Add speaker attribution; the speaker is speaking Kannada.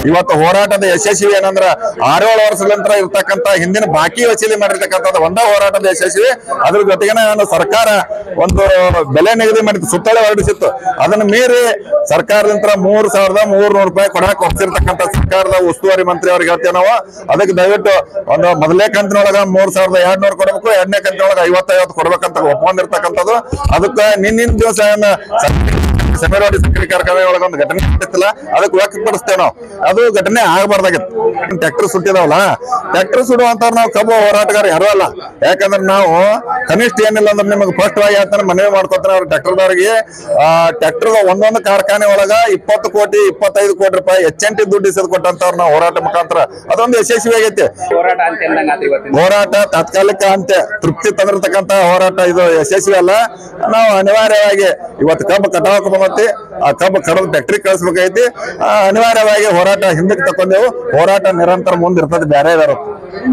Speaker 1: ಇವತ್ತು ಹೋರಾಟದ ಯಶಸ್ವಿ ಏನಂದ್ರ 6-7 ವರ್ಷದ ನಂತರ ಇರ್ತಕ್ಕಂತ ಹಿಂದಿನ ಬಾಕಿ ವಸೂಲಿ ಮಾಡಿರ್ತಕ್ಕಂಥದ್ದು ಒಂದ ಹೋರಾಟದ ಯಶಸ್ವಿ. ಅದ್ರ ಜೊತೆಗೆ ಸರ್ಕಾರ ಒಂದು ಬೆಲೆ ನಿಗದಿ ಮಾಡಿತ್ತು, ಸುತ್ತೋಲೆ ಹೊರಡಿಸಿತ್ತು. ಅದನ್ನ ಮೀರಿ ಸರ್ಕಾರದಿಂದ 3,300 ರೂಪಾಯಿ ಕೊಡಾಕ್ ಹೋಗ್ತಿರ್ತಕ್ಕಂಥ ಸರ್ಕಾರದ ಉಸ್ತುವಾರಿ ಮಂತ್ರಿ ಅವ್ರಿಗೆ ಹೇಳ್ತೇವೆ ನಾವು. ಅದಕ್ಕೆ ದಯವಿಟ್ಟು ಒಂದು ಮೊದಲನೇ ಕಂತಿನೊಳಗ 3,200 ಕೊಡಬೇಕು, 2ನೇ ಕಂತಿನೊಳಗ 50-50 ಕೊಡ್ಬೇಕಂತ ಒಪ್ಕೊಂಡಿರ್ತಕ್ಕಂಥದ್ದು. ಅದಕ್ಕೆ ನಿನ್ನಿನ ದಿವಸ ಸಮೇರವಾಡಿ ಸಕ್ಕರೆ ಕಾರ್ಖಾನೆ ಒಳಗ ಒಂದು ಘಟನೆ ಆಗ್ತಿಲ್ಲ, ಅದಕ್ಕೆ ವ್ಯಕ್ತಪಡಿಸ್ತೇವೆ ನಾವು. ಅದು ಘಟನೆ ಆಗಬಾರ್ದಾಗಿತ್ತು. ಟ್ರ್ಯಾಕ್ಟರ್ ಸುಟ್ಟಿದಾವಲ್ಲ, ಟ್ರ್ಯಾಕ್ಟರ್ ಸುಡುವಂತವ್ರು ನಾವು ಕಬ್ಬು ಹೋರಾಟಗಾರ ಯಾರು ಅಲ್ಲ. ಯಾಕಂದ್ರೆ ನಾವು ಕನಿಷ್ಠ ಏನಿಲ್ಲ ಅಂದ್ರೆ ನಿಮಗೆ ಸ್ಪಷ್ಟವಾಗಿ ಹೇಳ್ತಾನೆ ಮನವಿ ಮಾಡ್ಕೊತಾನೆ ಅವ್ರ ಟ್ರ್ಯಾಕ್ಟರ್ದವ್ರಿಗೆ. ಟ್ರ್ಯಾಕ್ಟರ್ ಒಂದೊಂದು ಕಾರ್ಖಾನೆ ಒಳಗ 20 ಕೋಟಿ 25 ಕೋಟಿ ರೂಪಾಯಿ HNT ದುಡ್ಡು ಇಸದ್ ಕೊಟ್ಟಂತವ್ರು ನಾವು ಹೋರಾಟ ಮುಖಾಂತರ ಅದೊಂದು ಯಶಸ್ವಿ ಆಗೈತಿ. ಹೋರಾಟ ತಾತ್ಕಾಲಿಕ ಅಂತ್ಯ, ತೃಪ್ತಿ ತಂದಿರ್ತಕ್ಕಂತ ಹೋರಾಟ, ಇದು ಯಶಸ್ವಿ ಅಲ್ಲ. ನಾವು ಅನಿವಾರ್ಯವಾಗಿ ಇವತ್ತು ಕಬ್ಬು ಕಟಾವಕ್ಕೆ ಬಂದೈತಿ, ಆ ಕಬ್ಬು ಕಡದು ಫ್ಯಾಕ್ಟ್ರಿ ಕಳಿಸ್ಬೇಕೈತಿ. ಅನಿವಾರ್ಯವಾಗಿ ಹೋರಾಟ ಹಿಂದಕ್ಕೆ ತಕೊಂಡೆವು. ಹೋರಾಟ ನಿರಂತರ ಮುಂದಿರ್ತದೆ, ಬೇರೆ